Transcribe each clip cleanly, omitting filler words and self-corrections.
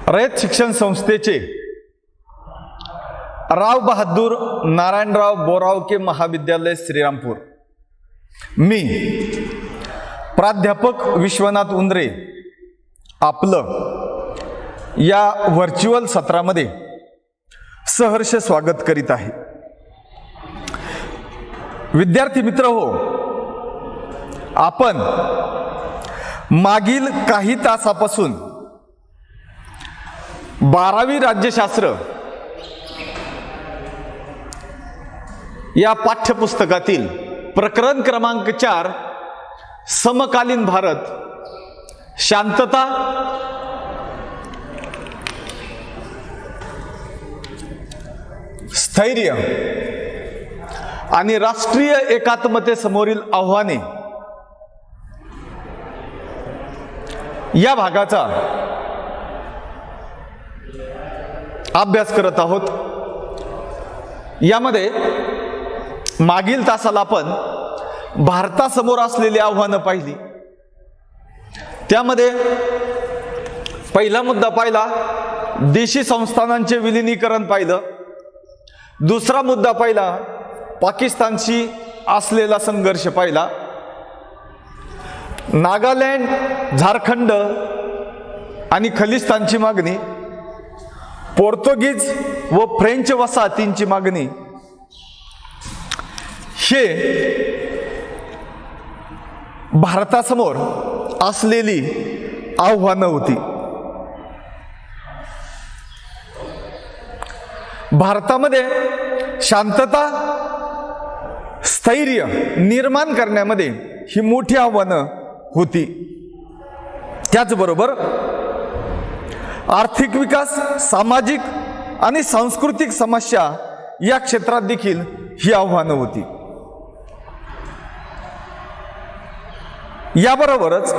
रयत शिक्षण संस्थेचे राव बहादूर नारायणराव बोरावके महाविद्यालय श्रीरामपूर, मी प्राध्यापक विश्वनाथ उंद्रे आपलं या व्हर्च्युअल सत्रामध्ये सहर्ष स्वागत करीत आहे। विद्यार्थी मित्र हो, आपण मागील काही तासापासून 12वी राज्यशास्त्र या पाठ्यपुस्तकातील प्रकरण क्रमांक 4 समकालीन भारत, शांतता, स्थैर्य आणि राष्ट्रीय एकात्मतेसमोरील आव्हाने या भागाचा अभ्यास करत आहोत। यामध्ये मागील तासाला आपण भारतासमोर असलेली आव्हानं पाहिली। त्यामध्ये पहिला मुद्दा पाहिला, देशी संस्थानांचे विलीनीकरण पाहिलं। दुसरा मुद्दा पाहिला, पाकिस्तानशी असलेला संघर्ष पाहिला। नागालँड, झारखंड आणि खलिस्तानची मागणी, पोर्तुगीज व फ्रेंच वसाहतींची मागणी, हे भारतासमोर असलेली आव्हानं होती। भारतामध्ये शांतता, स्थैर्य निर्माण करण्यामध्ये ही मोठी आव्हानं होती। त्याचबरोबर आर्थिक विकास, सामाजिक आणि सांस्कृतिक समस्या या क्षेत्रात देखील ही आव्हानं होती। याबरोबरच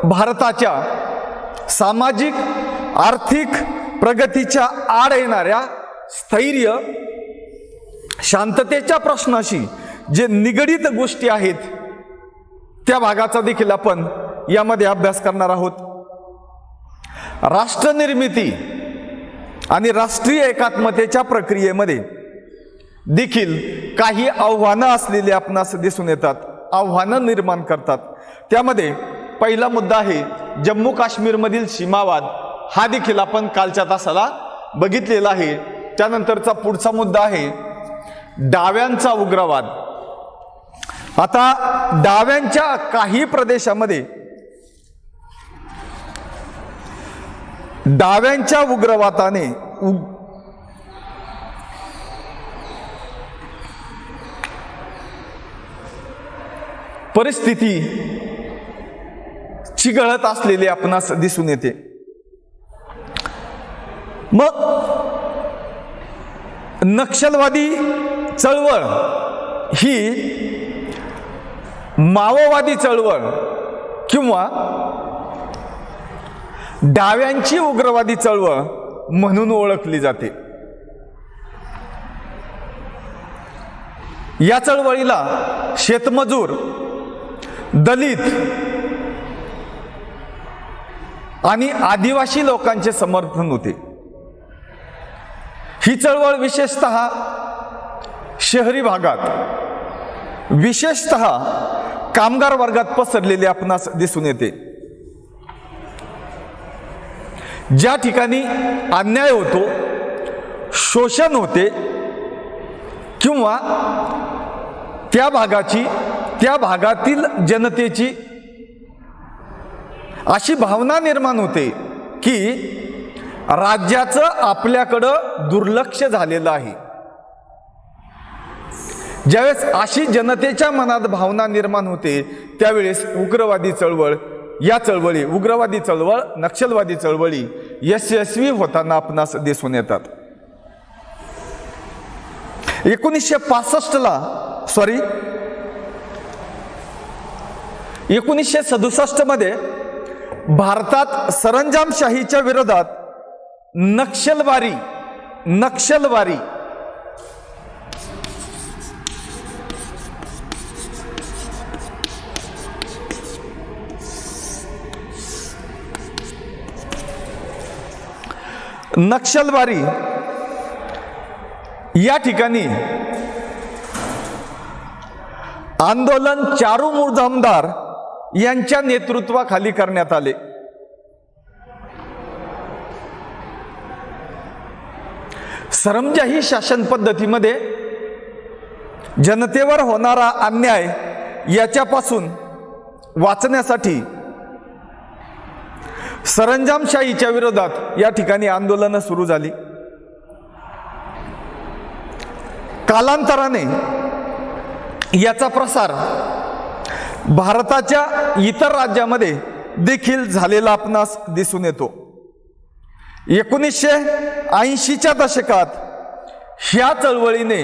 भारताच्या सामाजिक आर्थिक प्रगतीच्या आड येणाऱ्या स्थैर्य, शांततेच्या प्रश्नाशी जे निगडित गोष्टी आहेत त्या भागाचा देखील आपण यामध्ये अभ्यास करणार आहोत। राष्ट्रनिर्मिती आणि राष्ट्रीय एकात्मतेच्या प्रक्रियेमध्ये देखील काही आव्हानं असलेली आपणास दिसून येतात, आव्हानं निर्माण करतात। त्यामध्ये पहिला मुद्दा आहे जम्मू काश्मीरमधील सीमावाद, हा देखील आपण कालच्या तासाला बघितलेला आहे। त्यानंतरचा पुढचा मुद्दा आहे डाव्यांचा उग्रवाद। आता डाव्यांच्या काही प्रदेशामध्ये डाव्यांच्या उग्रवादाने परिस्थिती चिघळत असलेली आपणास दिसून येते। मग नक्षलवादी चळवळ ही माओवादी चळवळ किंवा डाव्यांची उग्रवादी चळवळ म्हणून ओळखली जाते। या चळवळीला शेतमजूर, दलित आणि आदिवासी लोकांचे समर्थन होते। ही चळवळ विशेषतः शहरी भागात, विशेषतः कामगार वर्गात पसरलेली आपणास दिसून येते। ज्या ठिकाणी अन्याय होतो, शोषण होते किंवा त्या भागातील जनतेची अशी भावना निर्माण होते की राज्याचं आपल्याकडं दुर्लक्ष झालेलं आहे। ज्यावेळेस अशी जनतेच्या मनात भावना निर्माण होते त्यावेळेस उग्रवादी चळवळ, या चळवळी, उग्रवादी चळवळ, नक्षलवादी चळवळी यशस्वी होताना आपणास दिसून येतात। 1967 मध्ये भारतात सरंजामशाहीच्या विरोधात नक्षलवारी नक्षलवारी या ठिकाणी आंदोलन चारू मुजामदार यांच्या नेतृत्वाखाली करण्यात आले. सरंजाही शासन पद्धतीमध्ये जनतेवर होणारा अन्याय याच्यापासून वाचण्यासाठी सरंजामशाहीच्या विरोधात या ठिकाणी आंदोलनं सुरू झाली. कालांतराने याचा प्रसार भारताच्या इतर राज्यामध्ये देखील झालेला आपणास दिसून येतो. 1980च्या दशकात ह्या चळवळीने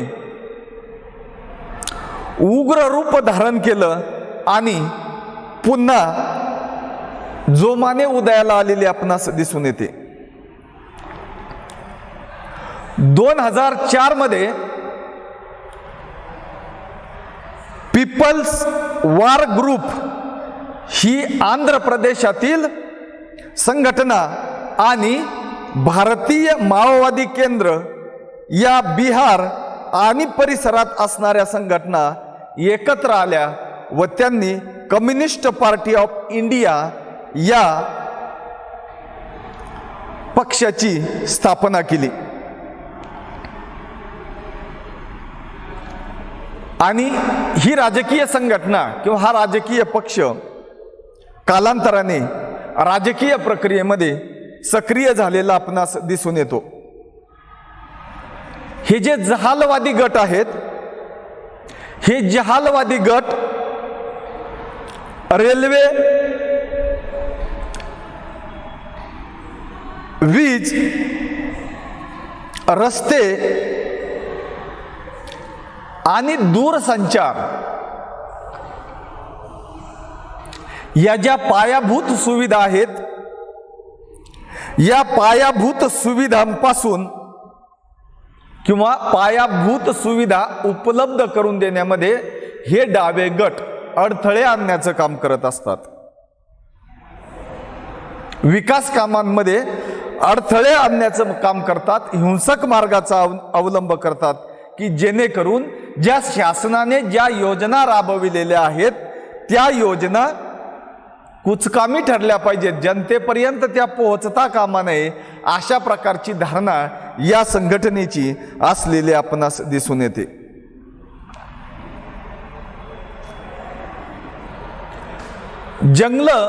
उग्र रूप धारण केलं आणि पुन्हा जोमाने उदयाला आलेले आपणास दिसून येते. 2004 मध्ये पीपल्स वॉर ग्रुप ही आंध्र प्रदेशातील संघटना आणि भारतीय माओवादी केंद्र या बिहार आणि परिसरात असणाऱ्या संघटना एकत्र आल्या व त्यांनी कम्युनिस्ट पार्टी ऑफ इंडिया या पक्षाची स्थापना केली. आणि ही राजकीय संघटना किंवा हा राजकीय पक्ष कालांतराने राजकीय प्रक्रियेमध्ये सक्रिय झालेला आपणास दिसून येतो. हे जे जहालवादी गट आहेत, हे जहालवादी गट रेल्वे, वीज, रस्ते आणि दूरसंचार या ज्या पायाभूत सुविधा आहेत, या पायाभूत सुविधांपासून किंवा पायाभूत सुविधा उपलब्ध करून देण्यामध्ये हे डावे गट अडथळे आणण्याचं काम करत असतात. विकास कामांमध्ये अडथळे आणण्याचं काम करतात, हिंसक मार्गाचा अवलंब करतात की जेणेकरून ज्या शासनाने ज्या योजना राबविलेल्या आहेत त्या योजना कुचकामी ठरल्या पाहिजेत, जनतेपर्यंत त्या पोहोचता कामा नये, अशा प्रकारची धारणा या संघटनेची असलेली आपणास दिसून येते. जंगलं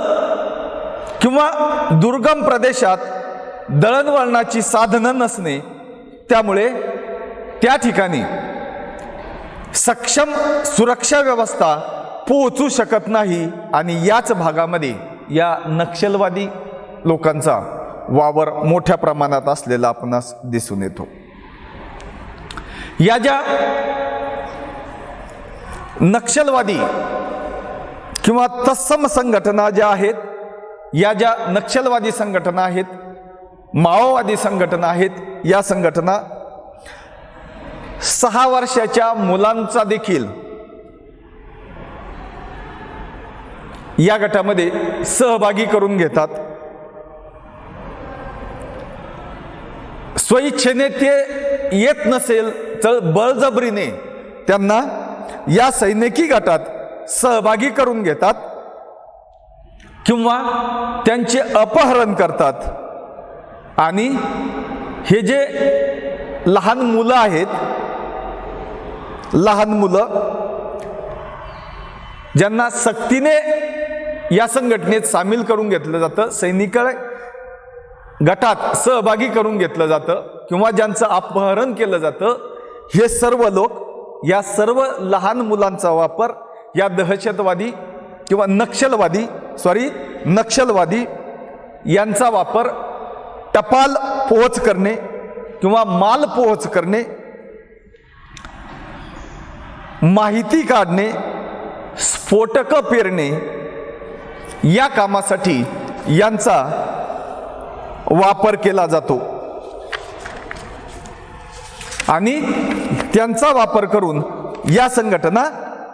किंवा दुर्गम प्रदेशात दळणवळणाची साधनं नसणे, त्यामुळे त्या ठिकाणी सक्षम सुरक्षा व्यवस्था पोहोचू शकत नाही आणि याच भागामध्ये या नक्षलवादी लोकांचा वावर मोठ्या प्रमाणात असलेला आपणास दिसून येतो. या ज्या नक्षलवादी किंवा तत्सम संघटना ज्या आहेत, या ज्या नक्षलवादी संघटना आहेत, माओवादी संघटना आहेत, या संघटना 6 वर्षाच्या मुलांचा देखील या गटामध्ये सहभागी करून घेतात. स्वइच्छेने ते येत नसेल तर बळजबरीने त्यांना या सैनिकी गटात सहभागी करून घेतात किंवा त्यांचे अपहरण करतात. आणि हे जे लहान मुलं आहेत, लहान मुलं ज्यांना सक्तीने या संघटनेत सामील करून घेतलं जातं, सैनिक गटात सहभागी करून घेतलं जातं किंवा ज्यांचं अपहरण केलं जातं, हे सर्व लोक, या सर्व लहान मुलांचा वापर या दहशतवादी किंवा नक्षलवादी यांचा वापर टपाल पोहोच करणे किंवा माल पोहोच करणे, माहिती काढणे, स्फोटकं पेरणे या कामासाठी यांचा वापर केला जातो. आणि त्यांचा वापर करून या संघटना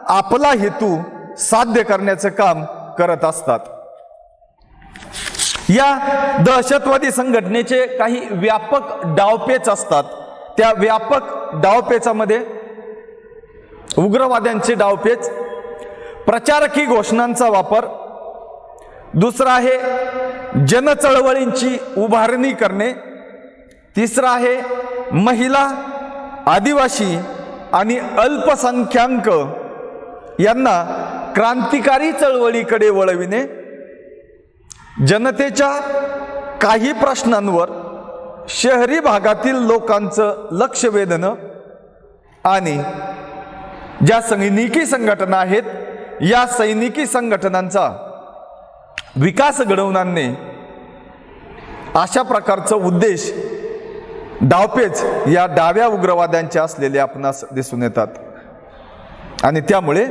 आपला हेतू साध्य करण्याचं काम करत असतात. या दहशतवादी संघटनेचे काही व्यापक डावपेच असतात. त्या व्यापक डावपेचामध्ये उग्रवाद्यांचे डावपेच, प्रचारकी घोषणांचा वापर, दुसरा आहे जनचळवळींची उभारणी करणे, तिसरा आहे महिला, आदिवासी आणि अल्पसंख्याक यांना क्रांतिकारी चळवळीकडे वळविणे, जनतेच्या काही प्रश्नांवर शहरी भागातील लोकांचं लक्ष वेधणं आणि ज्या सैनिकी संघटना आहेत या सैनिकी संघटनांचा विकास घडवून आणणे, अशा प्रकारचं उद्देश डावपेच या डाव्या उग्रवाद्यांचे असलेले आपणास दिसून येतात. आणि त्यामुळे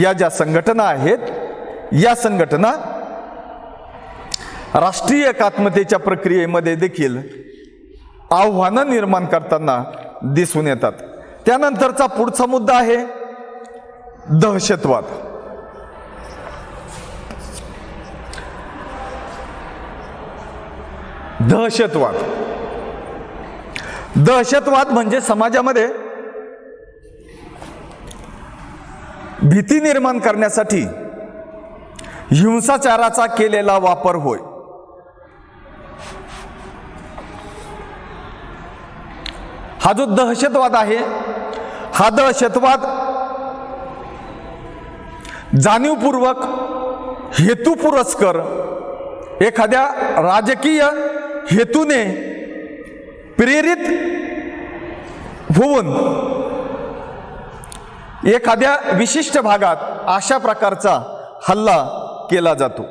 या ज्या संघटना आहेत या संघटना राष्ट्रीय एकात्मतेच्या प्रक्रियेमध्ये देखील आव्हानं निर्माण करताना दिसून येतात. त्यानंतरचा पुढचा मुद्दा आहे दहशतवाद. दहशतवाद दहशतवाद म्हणजे समाजामध्ये भीती निर्माण करण्यासाठी हिंसाचाराचा केलेला वापर होय. हा जो दहशतवाद आहे हा दहशतवाद जाणीवपूर्वक हेतुपुरस्कर एखाद्या राजकीय हेतूने प्रेरित होऊन एखाद्या विशिष्ट भागात अशा प्रकारचा हल्ला केला जातो.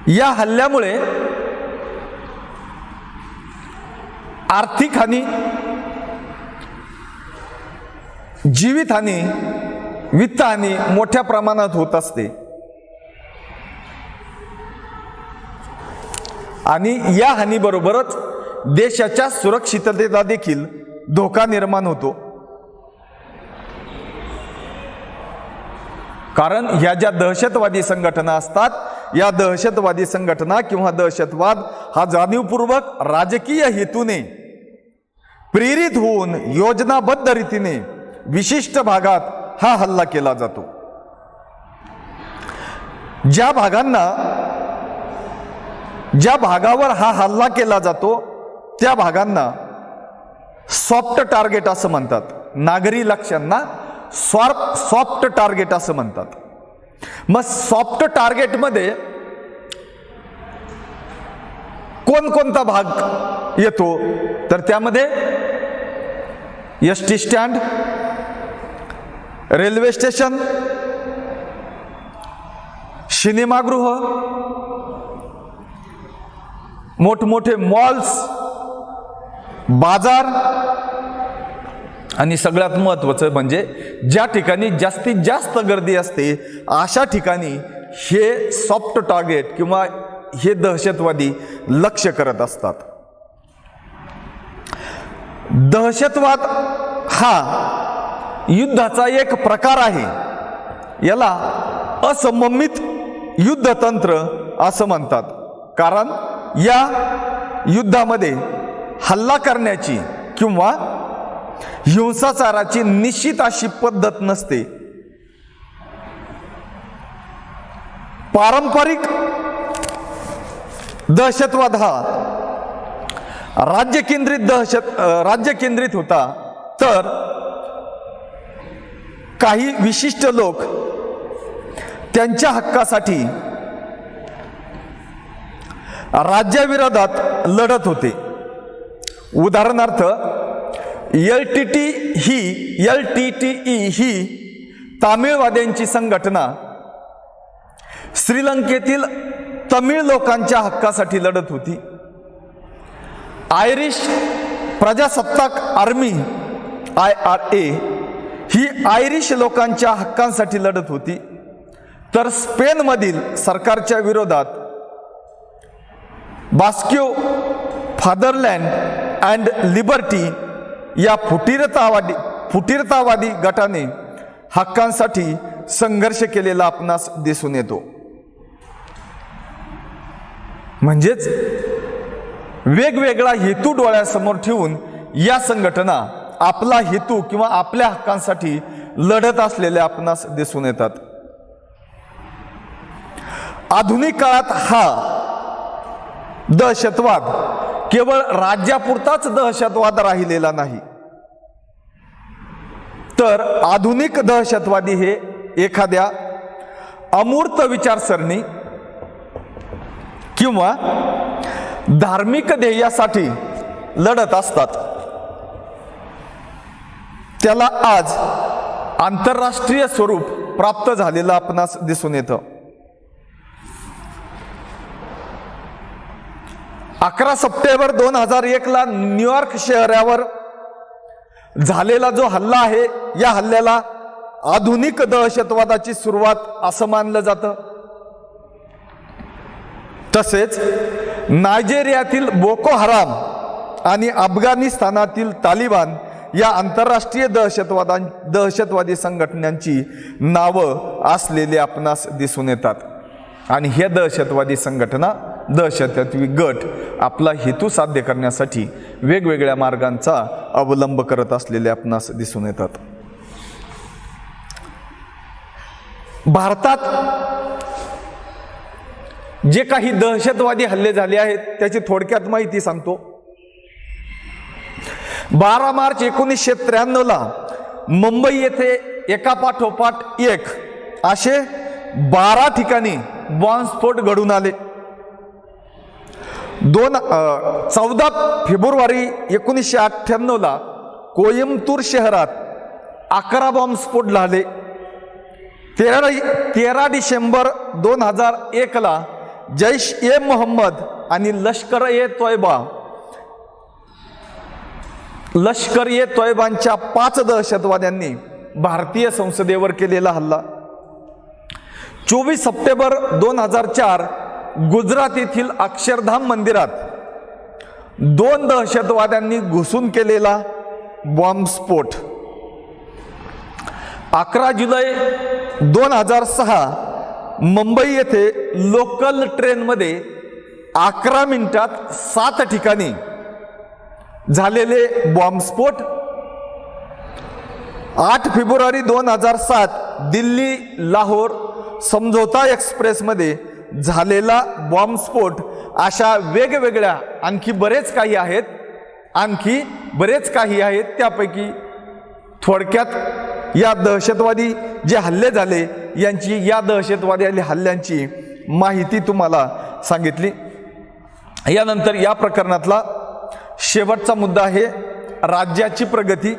या हल्ल्यामुळे आर्थिक हानी, जीवितहानी, वित्तहानी मोठ्या प्रमाणात होत असते. आणि या हानीबरोबरच देशाच्या सुरक्षिततेला देखील धोका निर्माण होतो. कारण ह्या ज्या दहशतवादी संघटना असतात या दहशतवादी संघटना किंवा दहशतवाद हा जाणीवपूर्वक राजकीय हेतूने प्रेरित होऊन योजनाबद्ध रीतीने विशिष्ट भागात हा हल्ला केला जातो. ज्या भागावर हा हल्ला केला जातो त्या भागांना सॉफ्ट टार्गेट असं म्हणतात. नागरी लक्ष्यांना सॉफ्ट टार्गेट असं म्हणतात. मग सॉफ्ट टार्गेट मध्ये कोणकोणता भाग येतो तर त्यामध्ये एसटी स्टँड, रेल्वे स्टेशन, सिनेमागृह, मोठमोठे मॉल्स, बाजार आणि सगळ्यात महत्त्वाचं म्हणजे ज्या ठिकाणी जास्तीत जास्त गर्दी असते अशा ठिकाणी हे सॉफ्ट टार्गेट किंवा हे दहशतवादी लक्ष करत असतात. दहशतवाद हा युद्धाचा एक प्रकार आहे. याला असममित युद्धतंत्र असं म्हणतात. कारण या युद्धामध्ये हल्ला करण्याची किंवा हिंसाचाराची निश्चित अशी पद्धत नसते. पारंपरिक दहशतवाद हा राज्य केंद्रित होता, तर काही विशिष्ट लोक त्यांच्या हक्कासाठी राज्याविरोधात लढत होते. उदाहरणार्थ LTTE ही तामिळवाद्यांची संघटना श्रीलंकेतील तमिळ लोकांच्या हक्कासाठी लढत होती. आयरिश प्रजासत्ताक आर्मी IRA ही आयरिश लोकांच्या हक्कांसाठी लढत होती. तर स्पेनमधील सरकारच्या विरोधात बास्क्यो फादरलँड अँड लिबर्टी या फुटीरतावादी गटाने हक्कांसाठी संघर्ष केलेला आपणास दिसून येतो. म्हणजेच वेगवेगळा हेतू डोळ्यासमोर ठेवून या संघटना आपला हेतू किंवा आपल्या हक्कांसाठी लढत असलेल्या आपणास दिसून येतात. आधुनिक काळात हा दहशतवाद केवळ राज्यापुरताच दहशतवाद राहिलेला नाही, तर आधुनिक दहशतवादी हे एखाद्या अमूर्त विचारसरणी किंवा धार्मिक ध्येयासाठी लढत असतात. त्याला आज आंतरराष्ट्रीय स्वरूप प्राप्त झालेलं आपणास दिसून येतं. 11 सप्टेंबर 2001 ला न्यूयॉर्क शहरावर झालेला जो हल्ला आहे, या हल्ल्याला आधुनिक दहशतवादाची सुरुवात असं मानलं जातं. तसेच नायजेरियातील बोको हराम आणि अफगाणिस्तानातील तालिबान या आंतरराष्ट्रीय दहशतवादी संघटनांची नावं असलेले आपणास दिसून येतात. आणि हे दहशतवादी संघटना, दहशतवादी गट आपला हेतू साध्य करण्यासाठी वेगवेगळ्या मार्गांचा अवलंब करत असलेले आपणास दिसून येतात. भारतात जे काही दहशतवादी हल्ले झाले आहेत त्याची थोडक्यात माहिती सांगतो. 12 मार्च 1993 ला मुंबई येथे एकापाठोपाठ एक असे 12 ठिकाणी बॉम्बस्फोट घडून आले. 14 फेब्रुवारी 1998 ला कोइंबतूर शहरात 11 बॉम्बस्फोट झाले. 13 डिसेंबर 2001 ला जैश ए मोहम्मद आणि लष्कर ए तोयबांच्या 5 दहशतवाद्यांनी भारतीय संसदेवर केलेला हल्ला. 24 सप्टेंबर 2004 गुजरात येथील अक्षरधाम मंदिरात 2 दहशतवाद्यांनी घुसून केलेला बॉम्बस्फोट. 11 जुलै 2006 मुंबई येथे लोकल ट्रेनमध्ये 11 मिनिटात 7 ठिकाणी झालेले बॉम्बस्फोट. 8 फेब्रुवारी 2007 दिल्ली लाहोर समझोता एक्सप्रेसमध्ये झालेला बॉम्बस्फोट. अशा वेगवेगळ्या आणखी बरेच काही आहेत. त्यापैकी थोडक्यात या दहशतवादी जे हल्ले झाले या दहशतवादी हल्ल्यांची माहिती तुम्हाला सांगितली. यानंतर या प्रकरणातला शेवटचा मुद्दा आहे राज्याची प्रगती,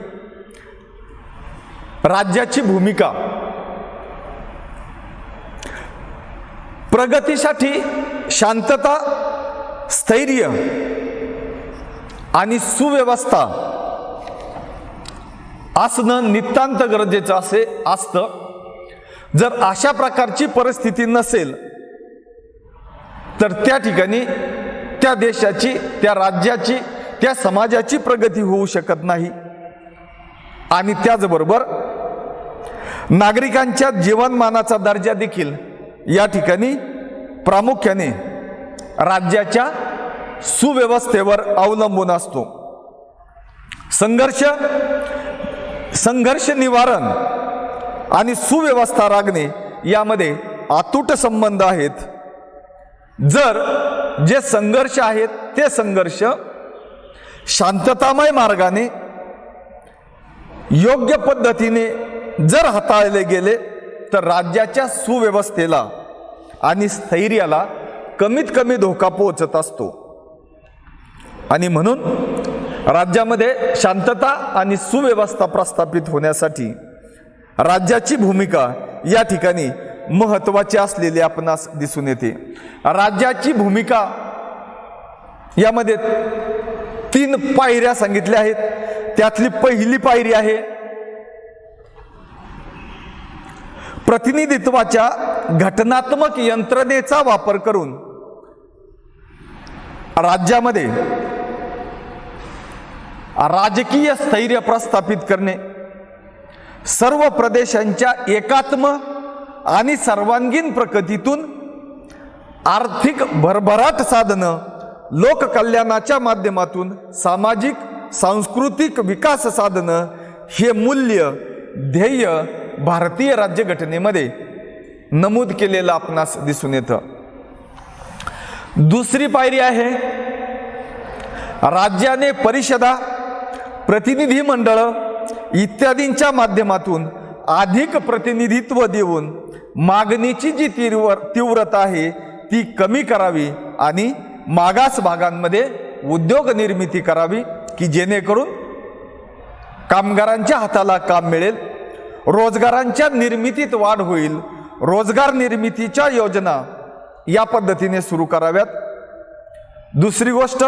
राज्याची भूमिका. प्रगतीसाठी शांतता, स्थैर्य आणि सुव्यवस्था असणं नितांत गरजेचं असतं. जर अशा प्रकारची परिस्थिती नसेल तर त्या ठिकाणी त्या देशाची, त्या राज्याची, त्या समाजाची प्रगती होऊ शकत नाही. आणि त्याचबरोबर नागरिकांच्या जीवनमानाचा दर्जा देखील या ठिकाणी प्रामुख्याने राज्याच्या सुव्यवस्थेवर अवलंबून असतो. संघर्ष निवारण आणि सुव्यवस्था राखणे यामध्ये अतूट संबंध आहेत. जर जे संघर्ष आहेत ते संघर्ष शांततामय मार्गाने योग्य पद्धतीने जर हाताळले गेले तर राज्याच्या सुव्यवस्थेला आणि स्थैर्याला कमीत कमी धोका पोहोचत असतो. आणि म्हणून राज्यामध्ये शांतता आणि सुव्यवस्था प्रस्थापित होण्यासाठी राज्याची भूमिका या ठिकाणी महत्त्वाची असलेली आपणास दिसून येते. राज्याची भूमिका यामध्ये 3 पायऱ्या सांगितल्या आहेत. त्यातली पहिली पायरी आहे प्रतिनिधित्वाच्या घटनात्मक यंत्रणेचा वापर करून राज्यामध्ये राजकीय स्थैर्य प्रस्थापित करणे, सर्व प्रदेशांच्या एकात्म आणि सर्वांगीण प्रगतीतून आर्थिक भरभराट साधणं, लोककल्याणाच्या माध्यमातून सामाजिक सांस्कृतिक विकास साधणं हे मूल्य ध्येय भारतीय राज्यघटनेमध्ये नमूद केलेलं आपणास दिसून येतं. दुसरी पायरी आहे राज्याने परिषदा, प्रतिनिधी मंडळ इत्यादींच्या माध्यमातून अधिक प्रतिनिधित्व देऊन मागणीची जी तीव्रता आहे ती कमी करावी आणि मागास भागांमध्ये उद्योग निर्मिती करावी की जेणेकरून कामगारांच्या हाताला काम मिळेल, रोजगारांच्या निर्मितीत वाढ होईल. रोजगार निर्मितीच्या योजना या पद्धतीने सुरू कराव्यात. दुसरी गोष्ट,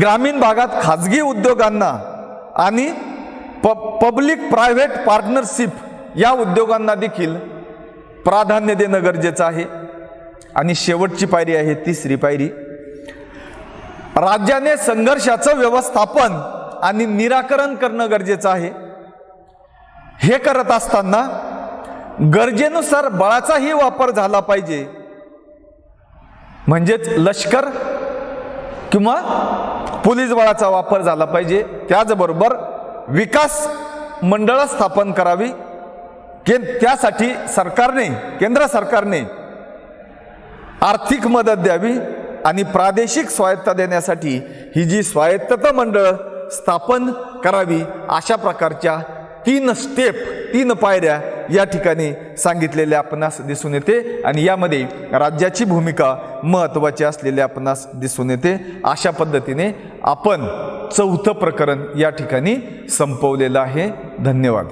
ग्रामीण भागात खाजगी उद्योगांना आणि पब्लिक प्रायव्हेट पार्टनरशिप या उद्योगांना देखील प्राधान्य देणं गरजेचं आहे. आणि शेवटची पायरी आहे, तिसरी पायरी, राज्याने संघर्षाचं व्यवस्थापन आणि निराकरण करणं गरजेचं आहे. हे करत असताना गरजेनुसार बळाचाही वापर झाला पाहिजे, म्हणजेच लष्कर किंवा पोलीस बळाचा वापर झाला पाहिजे. त्याचबरोबर विकास मंडळं स्थापन करावी, त्यासाठी सरकारने, केंद्र सरकारने आर्थिक मदत द्यावी आणि प्रादेशिक स्वायत्तता देण्यासाठी ही जी स्वायत्तता मंडळ स्थापन करावी. अशा प्रकारच्या 3 स्टेप, 3 पायऱ्या या ठिकाणी सांगितलेल्या आपणास दिसून येते आणि यामध्ये राज्याची भूमिका महत्त्वाची असलेली आपणास दिसून येते. अशा पद्धतीने आपण 4थं प्रकरण या ठिकाणी संपवलेलं आहे. धन्यवाद.